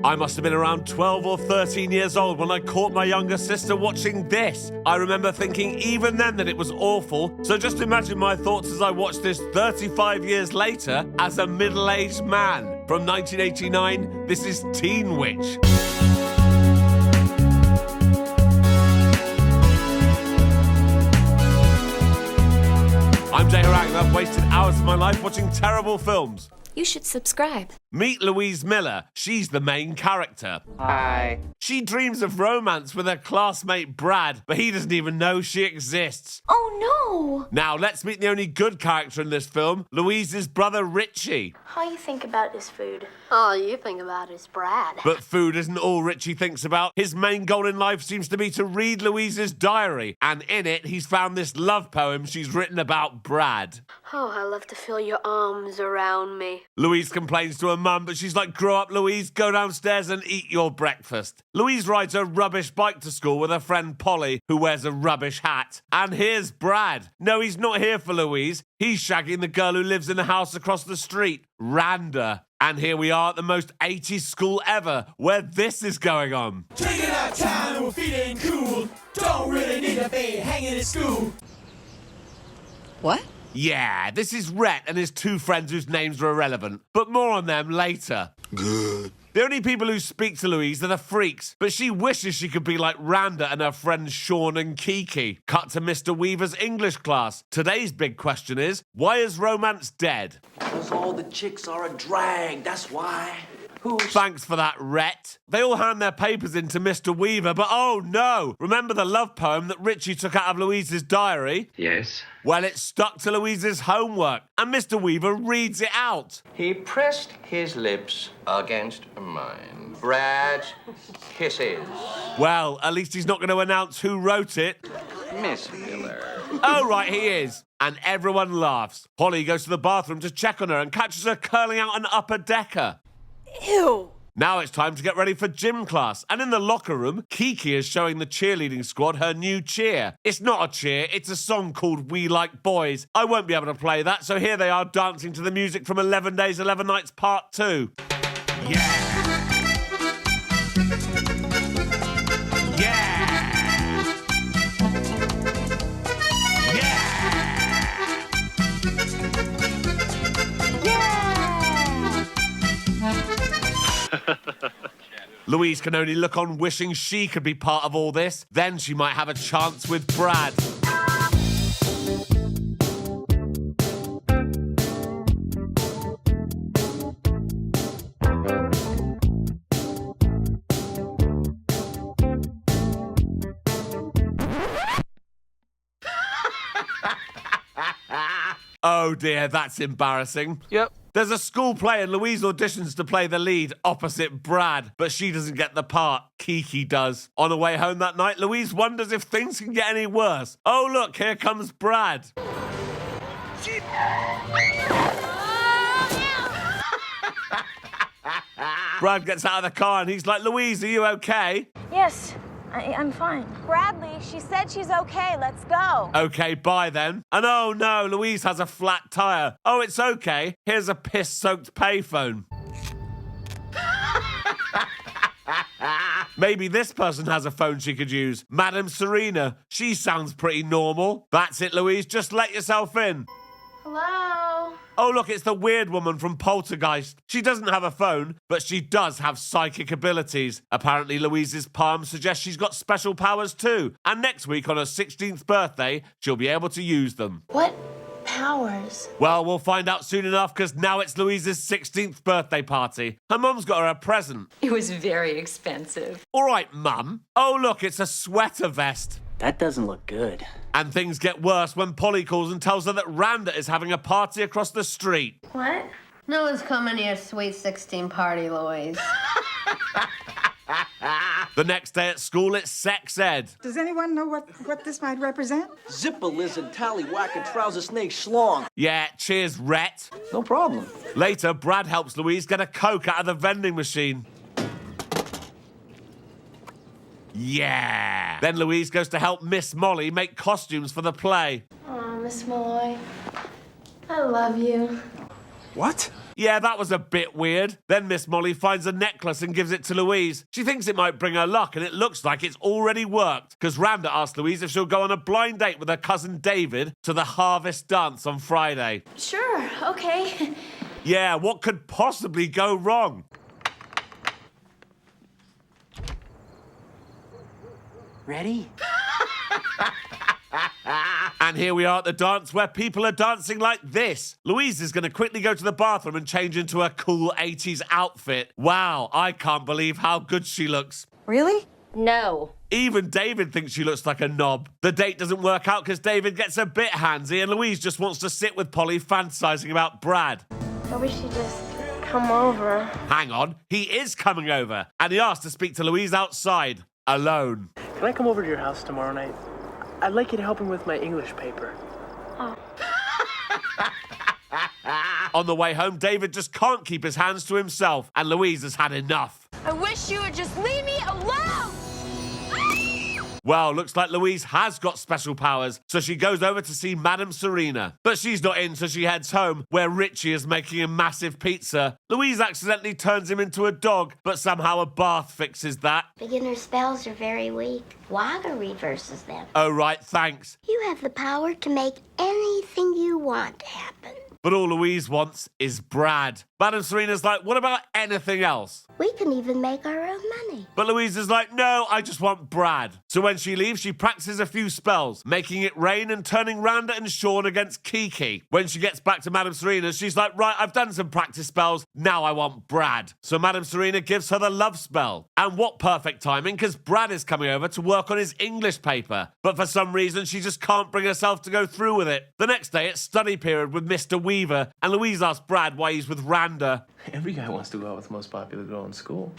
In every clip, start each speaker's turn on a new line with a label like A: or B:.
A: I must have been around 12 or 13 years old when I caught my younger sister watching this. I remember thinking even then that it was awful, so just imagine my thoughts as I watched this 35 years later as a middle-aged man. From 1989, this is Teen Witch. I'm Jay Harangue and I've wasted hours of my life watching terrible films.
B: You should subscribe.
A: Meet Louise Miller. She's the main character.
C: Hi.
A: She dreams of romance with her classmate Brad, but he doesn't even know she exists.
B: Oh, no!
A: Now, let's meet the only good character in this film, Louise's brother Richie.
D: All you think about is food.
E: All you think about is Brad.
A: But food isn't all Richie thinks about. His main goal in life seems to be to read Louise's diary, and in it, he's found this love poem she's written about Brad.
E: Oh, I love to feel your arms around me.
A: Louise complains to her mum, but she's like, grow up, Louise, go downstairs and eat your breakfast. Louise rides her rubbish bike to school with her friend Polly, who wears a rubbish hat. And here's Brad. No, he's not here for Louise. He's shagging the girl who lives in the house across the street, Randa. And here we are at the most 80s school ever, where this is going on.
F: Taking our time and we're feeling cool. Don't really need to be hanging in school.
G: What?
A: Yeah, this is Rhett and his two friends whose names are irrelevant, but more on them later.
H: Good.
A: The only people who speak to Louise are the freaks, but she wishes she could be like Randa and her friends Sean and Kiki. Cut to Mr. Weaver's English class. Today's big question is, why is romance dead?
C: Because all the chicks are a drag, that's why.
A: Thanks for that, Rhett. They all hand their papers in to Mr. Weaver, but oh no! Remember the love poem that Richie took out of Louise's diary?
I: Yes.
A: Well, it's stuck to Louise's homework, and Mr. Weaver reads it out.
I: He pressed his lips against mine. Brad's kisses.
A: Well, at least he's not going to announce who wrote it.
I: Miss Miller.
A: Oh, right, he is. And everyone laughs. Polly goes to the bathroom to check on her and catches her curling out an upper decker.
G: Ew.
A: Now it's time to get ready for gym class. And in the locker room, Kiki is showing the cheerleading squad her new cheer. It's not a cheer, it's a song called We Like Boys. I won't be able to play that, so here they are dancing to the music from 11 Days, 11 Nights Part 2. Yeah! Louise can only look on wishing she could be part of all this. Then she might have a chance with Brad. Oh dear, that's embarrassing.
C: Yep.
A: There's a school play and Louise auditions to play the lead opposite Brad, but she doesn't get the part. Kiki does. On the way home that night, Louise wonders if things can get any worse. Oh look, here comes Brad. Brad gets out of the car and he's like, Louise, are you okay?
D: Yes, I'm fine.
J: Bradley, she said she's okay. Let's go.
A: Okay, bye then. And oh no, Louise has a flat tire. Oh, it's okay. Here's a piss-soaked payphone. Maybe this person has a phone she could use. Madam Serena. She sounds pretty normal. That's it, Louise. Just let yourself in.
D: Hello?
A: Oh, look, it's the weird woman from Poltergeist. She doesn't have a phone, but she does have psychic abilities. Apparently, Louise's palm suggests she's got special powers too. And next week, on her 16th birthday, she'll be able to use them.
D: What powers?
A: Well, we'll find out soon enough, because now it's Louise's 16th birthday party. Her mum's got her a present.
G: It was very expensive.
A: All right, Mum. Oh, look, it's a sweater vest.
C: That doesn't look good.
A: And things get worse when Polly calls and tells her that Randa is having a party across the street.
D: What?
E: No one's coming to your sweet 16 party, Louise.
A: The next day at school, it's sex ed.
K: Does anyone know what this might represent?
C: Zipper lizard, tallywhack, and trouser snake schlong.
A: Yeah, cheers, Rhett.
C: No problem.
A: Later, Brad helps Louise get a Coke out of the vending machine. Yeah. Then Louise goes to help Miss Molly make costumes for the play.
D: Oh, Miss Malloy, I love you.
H: What?
A: Yeah, that was a bit weird. Then Miss Molly finds a necklace and gives it to Louise. She thinks it might bring her luck, and it looks like it's already worked, because Randa asks Louise if she'll go on a blind date with her cousin David to the Harvest Dance on Friday.
D: Sure, okay.
A: Yeah, what could possibly go wrong?
C: Ready?
A: And here we are at the dance where people are dancing like this. Louise is going to quickly go to the bathroom and change into a cool 80s outfit. Wow, I can't believe how good she looks.
K: Really?
E: No.
A: Even David thinks she looks like a knob. The date doesn't work out because David gets a bit handsy and Louise just wants to sit with Polly fantasizing about Brad.
D: I wish she'd just come over.
A: Hang on, he is coming over, and he asked to speak to Louise outside, alone.
H: Can I come over to your house tomorrow night? I'd like you to help me with my English paper.
D: Oh.
A: On the way home, David just can't keep his hands to himself, and Louise has had enough.
J: I wish you would just leave me alone!
A: Well, looks like Louise has got special powers, so she goes over to see Madame Serena. But she's not in, so she heads home, where Richie is making a massive pizza. Louise accidentally turns him into a dog, but somehow a bath fixes that.
D: Beginner spells are very weak. Wagga reverses them.
A: Oh, right, thanks.
D: You have the power to make anything you want happen.
A: But all Louise wants is Brad. Madame Serena's like, what about anything else?
D: We can even make our own money.
A: But Louise is like, no, I just want Brad. So when she leaves, she practices a few spells, making it rain and turning Randa and Sean against Kiki. When she gets back to Madame Serena, she's like, right, I've done some practice spells. Now I want Brad. So Madame Serena gives her the love spell. And what perfect timing, because Brad is coming over to work on his English paper. But for some reason, she just can't bring herself to go through with it. The next day, it's study period with Mr. Weaver, and Louise asks Brad why he's with Randa.
H: Every guy wants to go out with the most popular girl in school.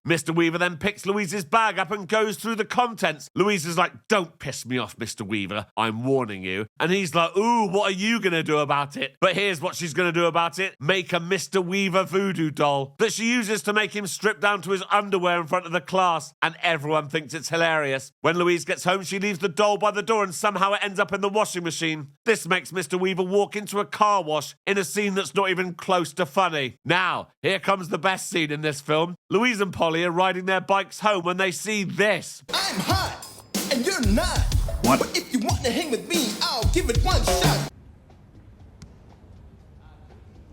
A: Mr. Weaver then picks Louise's bag up and goes through the contents. Louise is like, don't piss me off, Mr. Weaver. I'm warning you. And he's like, ooh, what are you going to do about it? But here's what she's going to do about it. Make a Mr. Weaver voodoo doll that she uses to make him strip down to his underwear in front of the class. And everyone thinks it's hilarious. When Louise gets home, she leaves the doll by the door and somehow it ends up in the washing machine. This makes Mr. Weaver walk into a car wash in a scene that's not even close to funny. Now, here comes the best scene in this film. Louise and Polly are riding their bikes home when they see this.
F: I'm hot, and you're not.
A: What?
F: But if you want to hang with me, I'll give it one shot.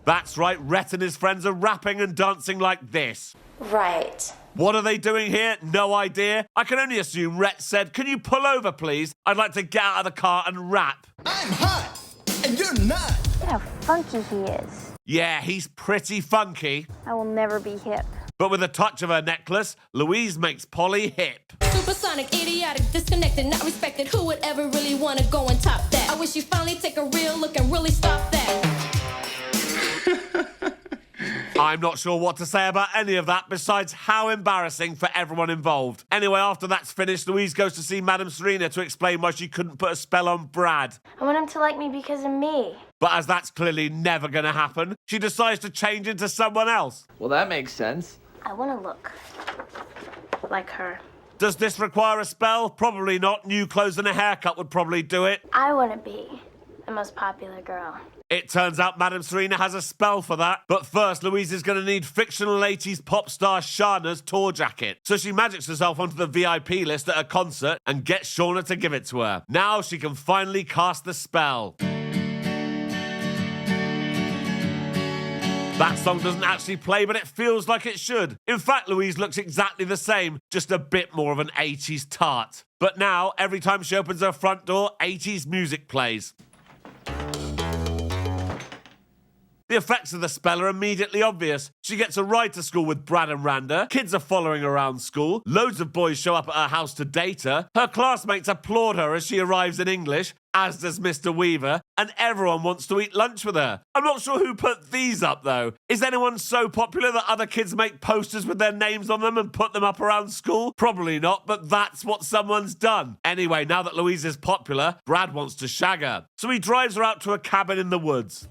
A: That's right, Rhett and his friends are rapping and dancing like this.
D: Right.
A: What are they doing here? No idea. I can only assume Rhett said, can you pull over, please? I'd like to get out of the car and rap.
F: I'm hot, and you're not.
D: Look how funky he is.
A: Yeah, he's pretty funky.
D: I will never be hip.
A: But with a touch of her necklace, Louise makes Polly hip.
L: Supersonic, idiotic, disconnected, not respected. Who would ever really want to go and top that? I wish you finally take a real look and really stop that.
A: I'm not sure what to say about any of that besides how embarrassing for everyone involved. Anyway, after that's finished, Louise goes to see Madame Serena to explain why she couldn't put a spell on Brad.
D: I want him to like me because of me.
A: But as that's clearly never going to happen, she decides to change into someone else.
H: Well, that makes sense.
D: I want to look like her.
A: Does this require a spell? Probably not. New clothes and a haircut would probably do it.
D: I want to be the most popular girl.
A: It turns out Madame Serena has a spell for that. But first, Louise is going to need fictional 80s pop star Shauna's tour jacket. So she magics herself onto the VIP list at a concert and gets Shauna to give it to her. Now she can finally cast the spell. That song doesn't actually play, but it feels like it should. In fact, Louise looks exactly the same, just a bit more of an 80s tart. But now, every time she opens her front door, 80s music plays. The effects of the spell are immediately obvious. She gets a ride to school with Brad and Randa. Kids are following her around school. Loads of boys show up at her house to date her. Her classmates applaud her as she arrives in English, as does Mr. Weaver, and everyone wants to eat lunch with her. I'm not sure who put these up, though. Is anyone so popular that other kids make posters with their names on them and put them up around school? Probably not, but that's what someone's done. Anyway, now that Louise is popular, Brad wants to shag her. So he drives her out to a cabin in the woods.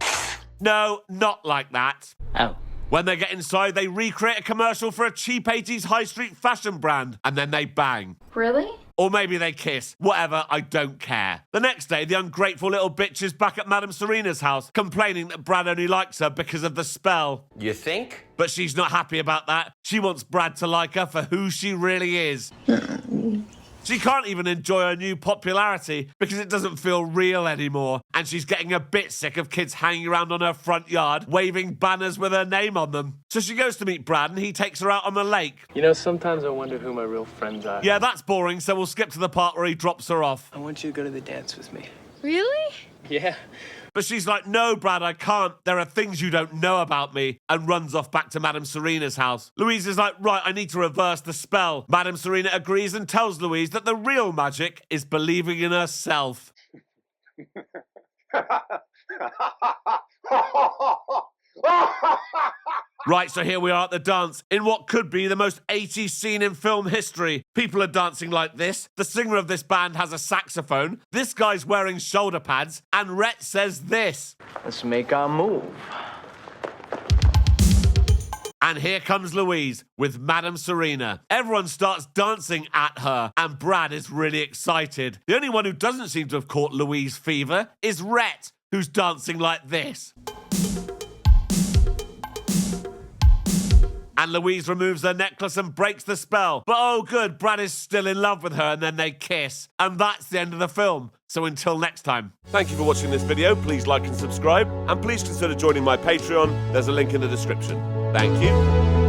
A: No, not like that.
H: Oh.
A: When they get inside, they recreate a commercial for a cheap 80s high street fashion brand, and then they bang.
D: Really?
A: Or maybe they kiss. Whatever, I don't care. The next day, the ungrateful little bitch is back at Madame Serena's house, complaining that Brad only likes her because of the spell.
I: You think?
A: But she's not happy about that. She wants Brad to like her for who she really is. She can't even enjoy her new popularity because it doesn't feel real anymore. And she's getting a bit sick of kids hanging around on her front yard, waving banners with her name on them. So she goes to meet Brad and he takes her out on the lake.
H: You know, sometimes I wonder who my real friends are.
A: Yeah, that's boring, so we'll skip to the part where he drops her off.
H: I want you to go to the dance with me.
J: Really?
H: Yeah.
A: But she's like, no, Brad, I can't. There are things you don't know about me, and runs off back to Madame Serena's house. Louise is like, right, I need to reverse the spell. Madame Serena agrees and tells Louise that the real magic is believing in herself. Right, so here we are at the dance, in what could be the most 80s scene in film history. People are dancing like this. The singer of this band has a saxophone. This guy's wearing shoulder pads. And Rhett says this.
H: Let's make our move.
A: And here comes Louise with Madame Serena. Everyone starts dancing at her, and Brad is really excited. The only one who doesn't seem to have caught Louise fever is Rhett, who's dancing like this. And Louise removes her necklace and breaks the spell. But oh good, Brad is still in love with her and then they kiss. And that's the end of the film. So until next time. Thank you for watching this video. Please like and subscribe. And please consider joining my Patreon. There's a link in the description. Thank you.